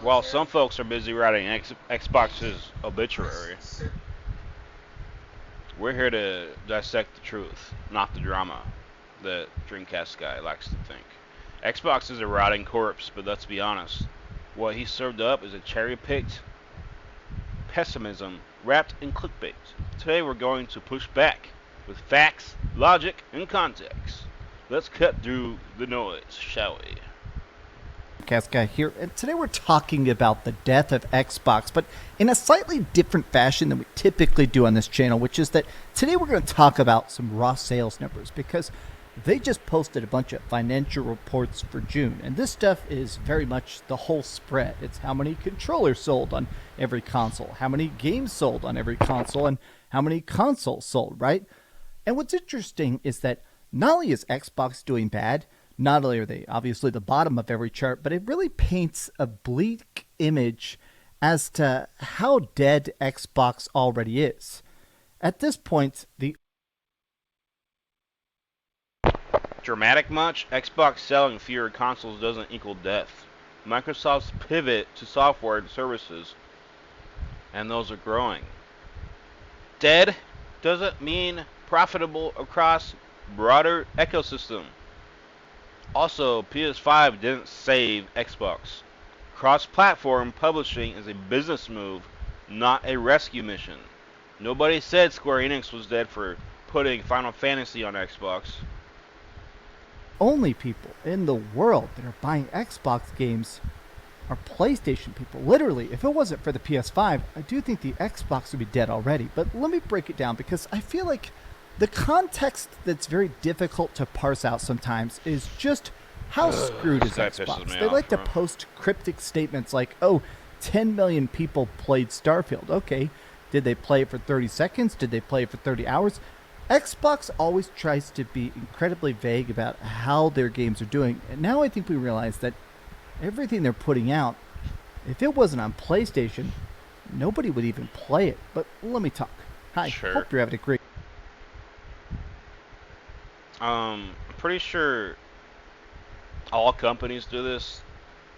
While some folks are busy writing Xbox's obituary, we're here to dissect the truth, not the drama that Dreamcast Guy likes to think. Xbox is a rotting corpse, but let's be honest. What he served up is a cherry-picked pessimism wrapped in clickbait. Today we're going to push back with facts, logic, and context. Let's cut through the noise, shall we? DreamcastGuy here, and today we're talking about the death of Xbox, but in a slightly different fashion than we typically do on this channel, which is that today we're going to talk about some raw sales numbers, because they just posted a bunch of financial reports for June, and this stuff is very much the whole spread. It's how many controllers sold on every console, how many games sold on every console, and how many consoles sold, right? And what's interesting is that not only is Xbox doing bad, not only are they obviously the bottom of every chart, but it really paints a bleak image as to how dead Xbox already is. At this point, the Dramatic much? Xbox selling fewer consoles doesn't equal death. Microsoft's pivot to software and services, and those are growing. Dead doesn't mean profitable across broader ecosystem. Also, PS5 didn't save Xbox. Cross-platform publishing is a business move, not a rescue mission. Nobody said Square Enix was dead for putting Final Fantasy on Xbox. only people in the world that are buying Xbox games are PlayStation people. Literally, if it wasn't for the PS5, I do think the Xbox would be dead already. But let me break it down, because I feel like the context that's very difficult to parse out sometimes is just how screwed is This guy pisses Xbox. me They off, like to bro. post cryptic statements like, oh, 10 million people played Starfield. Okay, did they play it for 30 seconds? Did they play it for 30 hours? Xbox always tries to be incredibly vague about how their games are doing. And now I think we realize that everything they're putting out, if it wasn't on PlayStation, nobody would even play it. But let me talk. Hi, Sure. hope you're having a great... I'm pretty sure all companies do this.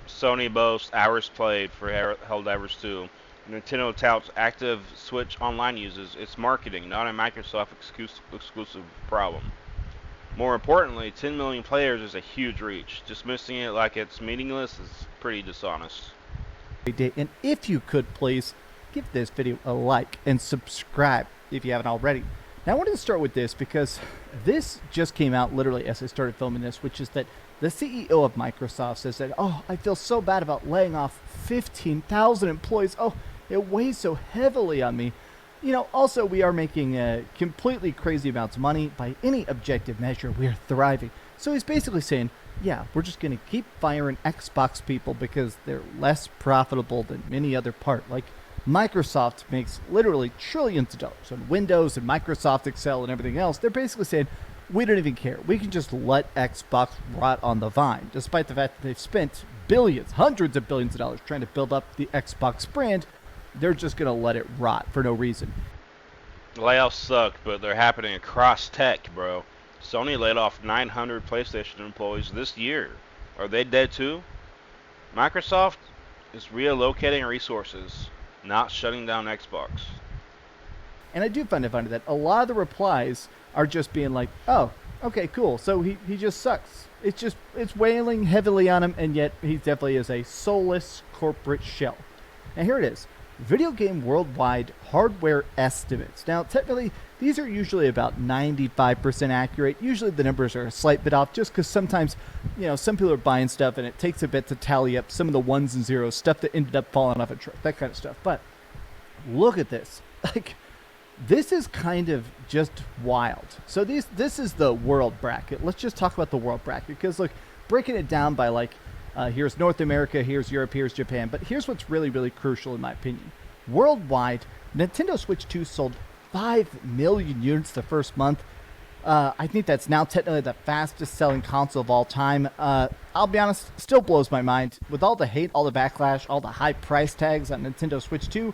Sony boasts hours played for Helldivers 2. Nintendo touts active Switch Online users. It's marketing, not a Microsoft exclusive problem. More importantly, 10 million players is a huge reach. Dismissing it like it's meaningless is pretty dishonest. day. And if you could, please give this video a like and subscribe if you haven't already. Now I wanted to start with this because this just came out literally as I started filming this, which is that the CEO of Microsoft says that, oh, I feel so bad about laying off 15,000 employees. Oh, it weighs so heavily on me. You know, also we are making completely crazy amounts of money. By any objective measure, we are thriving. So he's basically saying, yeah, we're just going to keep firing Xbox people because they're less profitable than any other part. Like, Microsoft makes literally trillions of dollars on Windows and Microsoft Excel and everything else. They're basically saying, we don't even care. We can just let Xbox rot on the vine, despite the fact that they've spent billions, hundreds of billions of dollars trying to build up the Xbox brand. They're just going to let it rot for no reason. Layoffs suck, but they're happening across tech, bro. Sony laid off 900 PlayStation employees this year. Are they dead too? Microsoft is reallocating resources, not shutting down Xbox. And I do find it funny that a lot of the replies are just being like, oh, okay, cool. So he just sucks. It's wailing heavily on him, and yet he definitely is a soulless corporate shell. And here it is. Video game worldwide hardware estimates. Now, technically, these are usually about 95% accurate. Usually the numbers are a slight bit off just because sometimes, you know, some people are buying stuff and it takes a bit to tally up some of the ones and zeros, stuff that ended up falling off a truck, that kind of stuff. But look at this. Like, this is kind of just wild. So this is the world bracket. Let's just talk about the world bracket because, look, breaking it down by, like, here's North America, here's Europe, here's Japan. But here's what's really, really crucial in my opinion. Worldwide, Nintendo Switch 2 sold 5 million units the first month. I think that's now technically the fastest selling console of all time. I'll be honest, still blows my mind. With all the hate, all the backlash, all the high price tags on Nintendo Switch 2,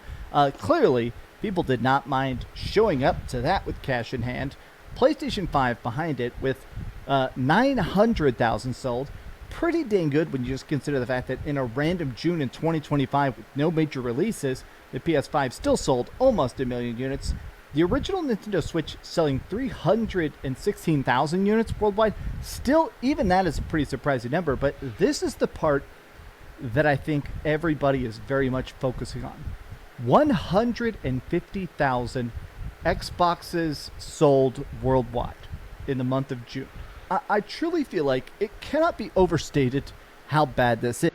clearly people did not mind showing up to that with cash in hand. PlayStation 5 behind it with 900,000 sold. Pretty dang good when you just consider the fact that in a random June in 2025 with no major releases, the PS5 still sold almost a million units. The original Nintendo Switch selling 316,000 units worldwide. Still, even that is a pretty surprising number, but this is the part that I think everybody is very much focusing on. 150,000 Xboxes sold worldwide in the month of June. I truly feel like it cannot be overstated how bad this is.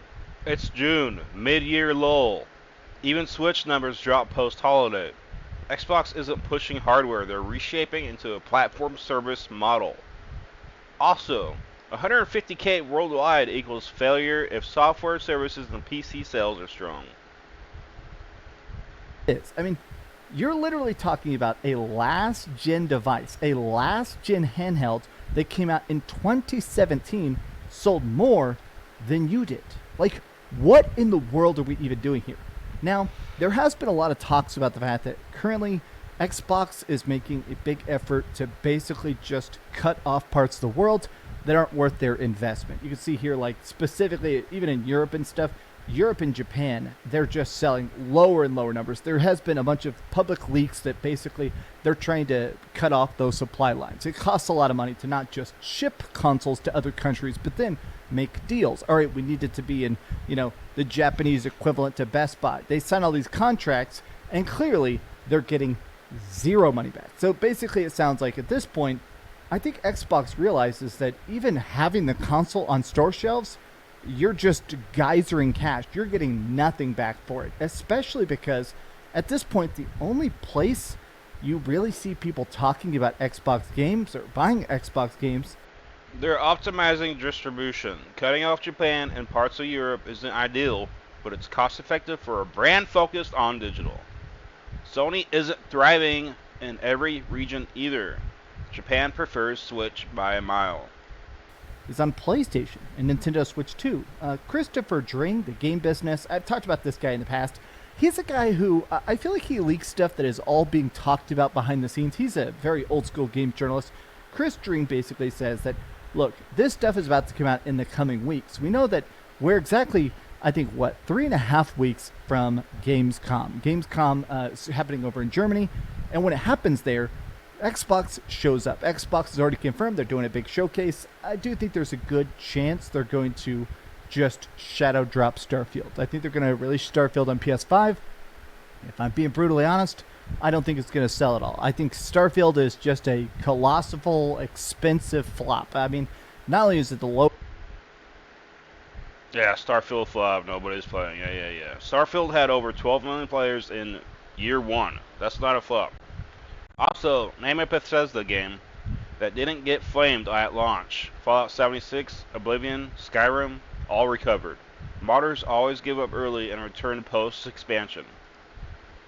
It's June, mid-year lull. Even Switch numbers drop post-holiday. Xbox isn't pushing hardware, they're reshaping into a platform service model. Also, 150k worldwide equals failure if software services and PC sales are strong. I mean, you're literally talking about a last gen device, a last gen handheld that came out in 2017 sold more than you did. Like, what in the world are we even doing here? Now, there has been a lot of talks about the fact that currently Xbox is making a big effort to basically just cut off parts of the world that aren't worth their investment. You can see here, like, specifically, even in Europe and stuff, Europe and Japan, they're just selling lower and lower numbers. There has been a bunch of public leaks that basically they're trying to cut off those supply lines. It costs a lot of money to not just ship consoles to other countries, but then make deals. All right, we need it to be in, the Japanese equivalent to Best Buy. They sign all these contracts, and clearly they're getting zero money back. So basically it sounds like at this point, I think Xbox realizes that even having the console on store shelves, you're just geysering cash. You're getting nothing back for it, especially because at this point, the only place you really see people talking about Xbox games or buying Xbox games. They're optimizing distribution. Cutting off Japan and parts of Europe isn't ideal, but it's cost effective for a brand focused on digital. Sony isn't thriving in every region either. Japan prefers Switch by a mile. Is on PlayStation and Nintendo Switch 2. Christopher Dring, the game business. I've talked about this guy in the past. He's a guy who I feel like he leaks stuff that is all being talked about behind the scenes. He's a very old school game journalist. Chris Dring basically says that, look, this stuff is about to come out in the coming weeks. We know that we're exactly, 3.5 weeks from Gamescom. Gamescom is happening over in Germany. And when it happens there, Xbox shows up. Xbox has already confirmed they're doing a big showcase. I do think there's a good chance they're going to just shadow drop Starfield. I think they're going to release Starfield on PS5. If I'm being brutally honest, I don't think it's going to sell at all. I think Starfield is just a colossal, expensive flop. I mean, not only is it the low... Yeah, Starfield flop, nobody's playing. Yeah. Starfield had over 12 million players in year one. That's not a flop. Also, name a Bethesda game that didn't get flamed at launch. Fallout 76, Oblivion, Skyrim, all recovered. Modders always give up early and return post-expansion.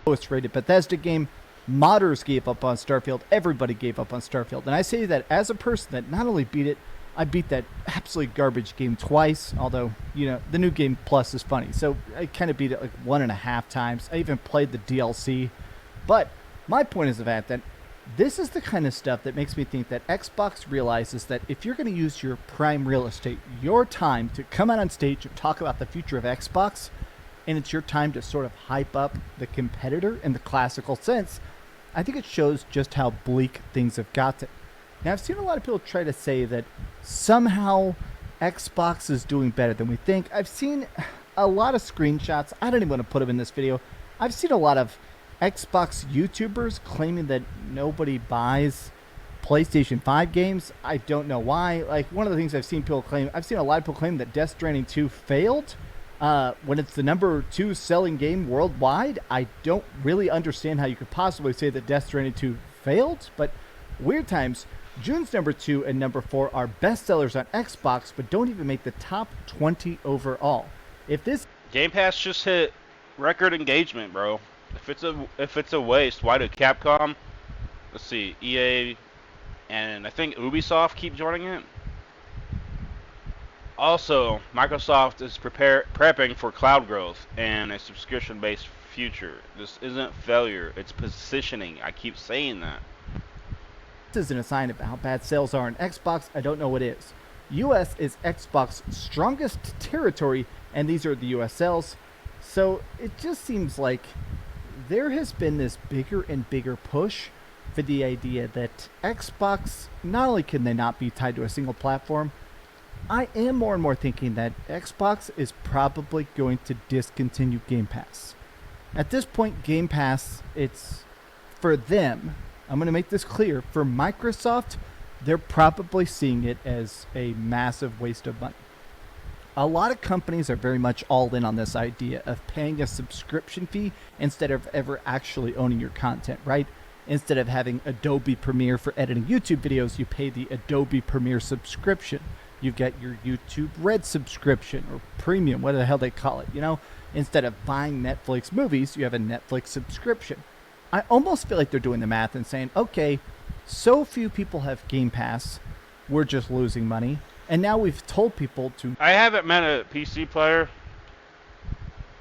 Lowest rated Bethesda game. Modders gave up on Starfield. Everybody gave up on Starfield. And I say that as a person that not only beat it, I beat that absolutely garbage game twice. Although, the new game plus is funny. So I kind of beat it like 1.5 times. I even played the DLC. But my point is the fact that this is the kind of stuff that makes me think that Xbox realizes that if you're going to use your prime real estate, your time to come out on stage and talk about the future of Xbox, and it's your time to sort of hype up the competitor in the classical sense, I think it shows just how bleak things have gotten. Now, I've seen a lot of people try to say that somehow Xbox is doing better than we think. I've seen a lot of screenshots. I don't even want to put them in this video. I've seen a lot of Xbox YouTubers claiming that nobody buys PlayStation 5 games. I don't know why. Like, one of the things I've seen a lot of people claim that Death Stranding 2 failed when it's the number 2 selling game worldwide. I don't really understand how you could possibly say that Death Stranding 2 failed, but weird times. June's number 2 and number 4 are bestsellers on Xbox, but don't even make the top 20 overall. If this Game Pass just hit record engagement, bro. If it's a waste, why did Capcom, let's see, EA, and I think Ubisoft keep joining it? Also, Microsoft is prepping for cloud growth and a subscription-based future. This isn't failure, it's positioning. I keep saying that. This isn't a sign of how bad sales are in Xbox. I don't know what is. US is Xbox's strongest territory, and these are the US sales. So it just seems like there has been this bigger and bigger push for the idea that Xbox, not only can they not be tied to a single platform, I am more and more thinking that Xbox is probably going to discontinue Game Pass. At this point, Game Pass, it's for them. I'm going to make this clear. For Microsoft, they're probably seeing it as a massive waste of money. A lot of companies are very much all in on this idea of paying a subscription fee instead of ever actually owning your content, right? Instead of having Adobe Premiere for editing YouTube videos, you pay the Adobe Premiere subscription. You've got your YouTube Red subscription or premium, whatever the hell they call it, you know? Instead of buying Netflix movies, you have a Netflix subscription. I almost feel like they're doing the math and saying, okay, so few people have Game Pass, we're just losing money. And now we've told people to... I haven't met a PC player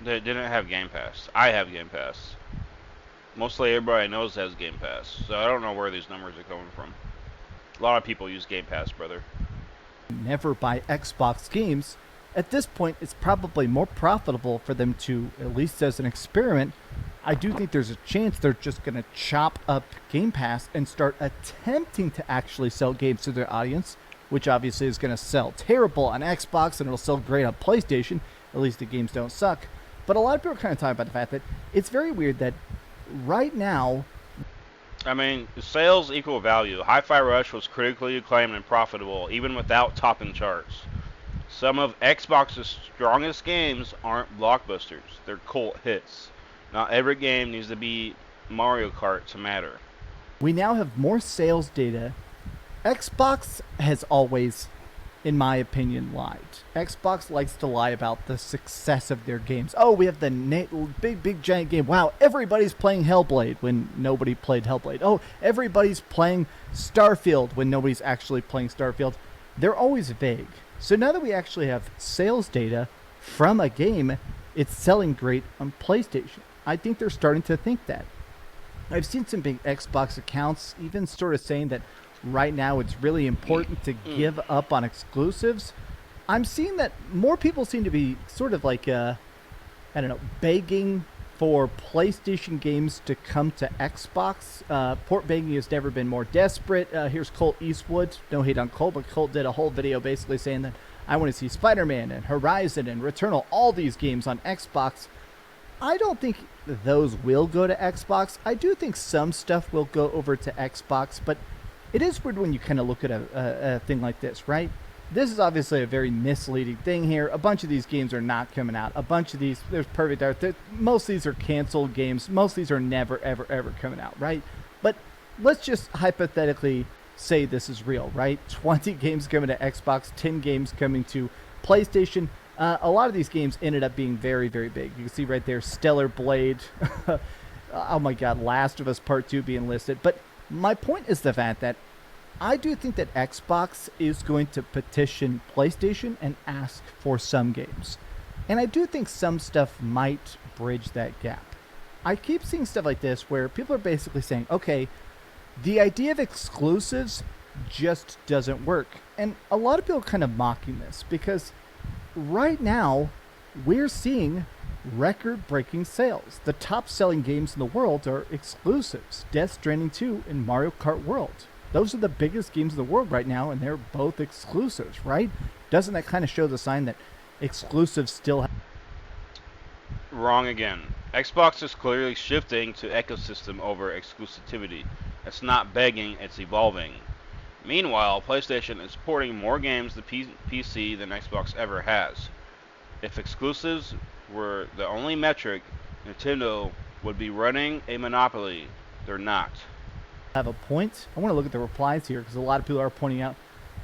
that didn't have Game Pass. I have Game Pass. Mostly everybody I know has Game Pass. So I don't know where these numbers are coming from. A lot of people use Game Pass, brother. Never buy Xbox games. At this point, it's probably more profitable for them to, at least as an experiment, I do think there's a chance they're just going to chop up Game Pass and start attempting to actually sell games to their audience, which obviously is going to sell terrible on Xbox and it'll sell great on PlayStation. At least the games don't suck. But a lot of people are kind of talking about the fact that it's very weird that right now... I mean, sales equal value. Hi-Fi Rush was critically acclaimed and profitable, even without topping charts. Some of Xbox's strongest games aren't blockbusters. They're cult hits. Not every game needs to be Mario Kart to matter. We now have more sales data. Xbox has always, in my opinion, lied. Xbox likes to lie about the success of their games. Oh, we have the big, giant game. Wow, everybody's playing Hellblade when nobody played Hellblade. Oh, everybody's playing Starfield when nobody's actually playing Starfield. They're always vague. So now that we actually have sales data from a game, it's selling great on PlayStation. I think they're starting to think that. I've seen some big Xbox accounts even sort of saying that right now it's really important to give up on exclusives. I'm seeing that more people seem to be sort of like, begging for PlayStation games to come to Xbox. Port begging has never been more desperate. Here's Colt Eastwood. No hate on Colt, but Colt did a whole video basically saying that I want to see Spider-Man and Horizon and Returnal, all these games on Xbox. I don't think those will go to Xbox. I do think some stuff will go over to Xbox, but it is weird when you kind of look at a thing like this, right? This is obviously a very misleading thing here. A bunch of these games are not coming out. A bunch of these, there's perfect art. Most of these are canceled games. Most of these are never, ever, ever coming out, right? But let's just hypothetically say this is real, right? 20 games coming to Xbox, 10 games coming to PlayStation. A lot of these games ended up being very, very big. You can see right there, Stellar Blade. Oh my God, Last of Us Part 2 being listed. But my point is the fact that I do think that Xbox is going to petition PlayStation and ask for some games. And I do think some stuff might bridge that gap. I keep seeing stuff like this where people are basically saying, okay, the idea of exclusives just doesn't work. And a lot of people are kind of mocking this because right now we're seeing record-breaking sales. The top-selling games in the world are exclusives. Death Stranding 2 and Mario Kart World. Those are the biggest games in the world right now, and they're both exclusives, right? Doesn't that kind of show the sign that exclusives still Wrong again. Xbox is clearly shifting to ecosystem over exclusivity. It's not begging, it's evolving. Meanwhile, PlayStation is porting more games to PC than Xbox ever has. If exclusives were the only metric, Nintendo would be running a monopoly. They're not. have a point? I want to look at the replies here because a lot of people are pointing out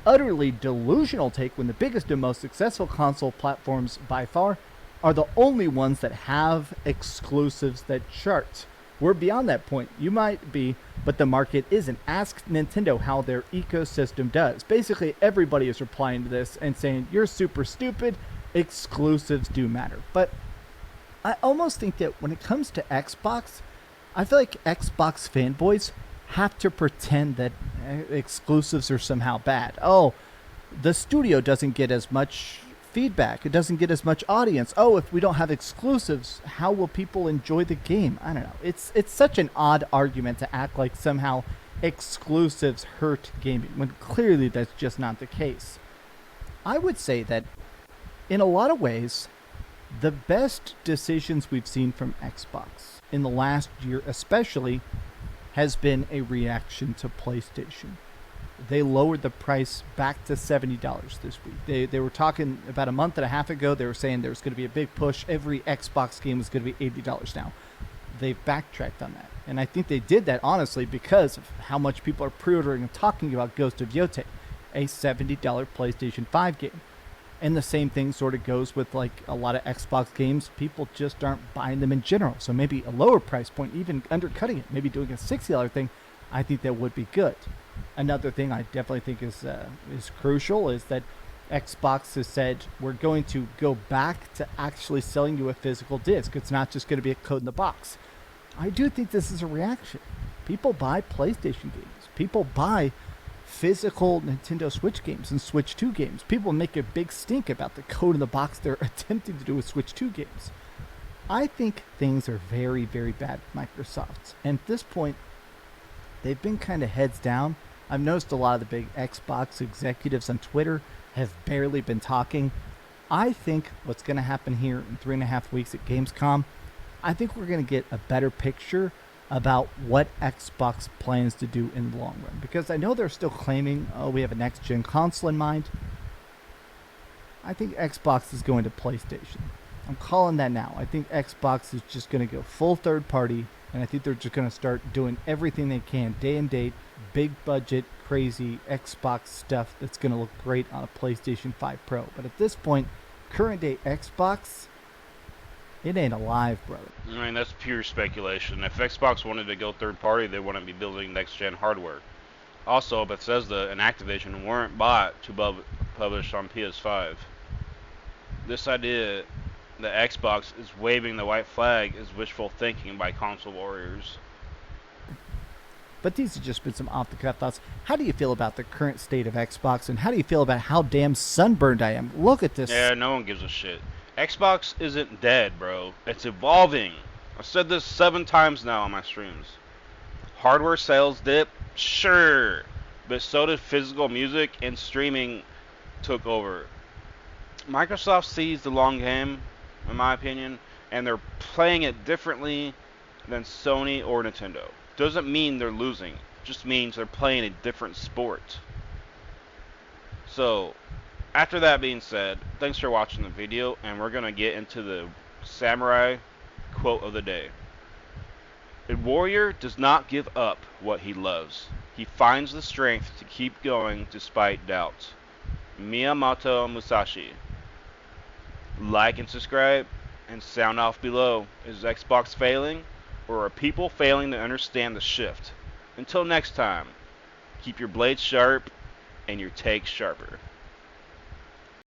utterly delusional take when the biggest and most successful console platforms by far are the only ones that have exclusives that chart. We're beyond that point. You might be, but the market isn't. Ask Nintendo how their ecosystem does. Basically, everybody is replying to this and saying, you're super stupid. Exclusives do matter. But I almost think that when it comes to Xbox, I feel like Xbox fanboys have to pretend that exclusives are somehow bad. Oh, the studio doesn't get as much feedback. It doesn't get as much audience. Oh, if we don't have exclusives, how will people enjoy the game? I don't know. It's such an odd argument to act like somehow exclusives hurt gaming when clearly that's just not the case. I would say that in a lot of ways, the best decisions we've seen from Xbox in the last year especially has been a reaction to PlayStation. They lowered the price back to $70 this week. They were talking about a month and a half ago. They were saying there was going to be a big push. Every Xbox game was going to be $80 now. They've backtracked on that. And I think they did that, honestly, because of how much people are pre-ordering and talking about Ghost of Yotei, a $70 PlayStation 5 game. And the same thing sort of goes with like a lot of Xbox games. People just aren't buying them in general. So maybe a lower price point, even undercutting it, maybe doing a $60 thing, I think that would be good. Another thing I definitely think is crucial is that Xbox has said we're going to go back to actually selling you a physical disc. It's not just going to be a code in the box. I do think this is a reaction. People buy PlayStation games. People buy physical Nintendo Switch games and Switch 2 games. People make a big stink about the code in the box they're attempting to do with Switch 2 games. I think things are very, very bad with Microsoft. And at this point, they've been kind of heads down. I've noticed a lot of the big Xbox executives on Twitter have barely been talking. I think what's going to happen here in 3.5 weeks at Gamescom, I think we're going to get a better picture about what Xbox plans to do in the long run. Because I know they're still claiming, oh, we have a next-gen console in mind. I think Xbox is going to PlayStation. I'm calling that now. I think Xbox is just going to go full third-party, and I think they're just going to start doing everything they can, day and date, big budget, crazy Xbox stuff that's going to look great on a PlayStation 5 Pro. But at this point, current day Xbox, it ain't alive, brother. I mean, that's pure speculation. If Xbox wanted to go third party, they wouldn't be building next gen hardware. Also, Bethesda and Activision weren't bought to publish on PS5. This idea that Xbox is waving the white flag is wishful thinking by console warriors. But these have just been some off-the-cuff thoughts. How do you feel about the current state of Xbox, and how do you feel about how damn sunburned I am? Look at this. Yeah, no one gives a shit. Xbox isn't dead, bro. It's evolving. I've said this 7 times now on my streams. Hardware sales dip? Sure. But so did physical music, and streaming took over. Microsoft sees the long game, in my opinion, and they're playing it differently than Sony or Nintendo. Doesn't mean they're losing. Just means they're playing a different sport. So, after that being said, thanks for watching the video, and we're going to get into the samurai quote of the day. A warrior does not give up what he loves. He finds the strength to keep going despite doubt. Miyamoto Musashi. Like and subscribe, and sound off below. Is Xbox failing, or are people failing to understand the shift? Until next time, keep your blades sharp and your takes sharper.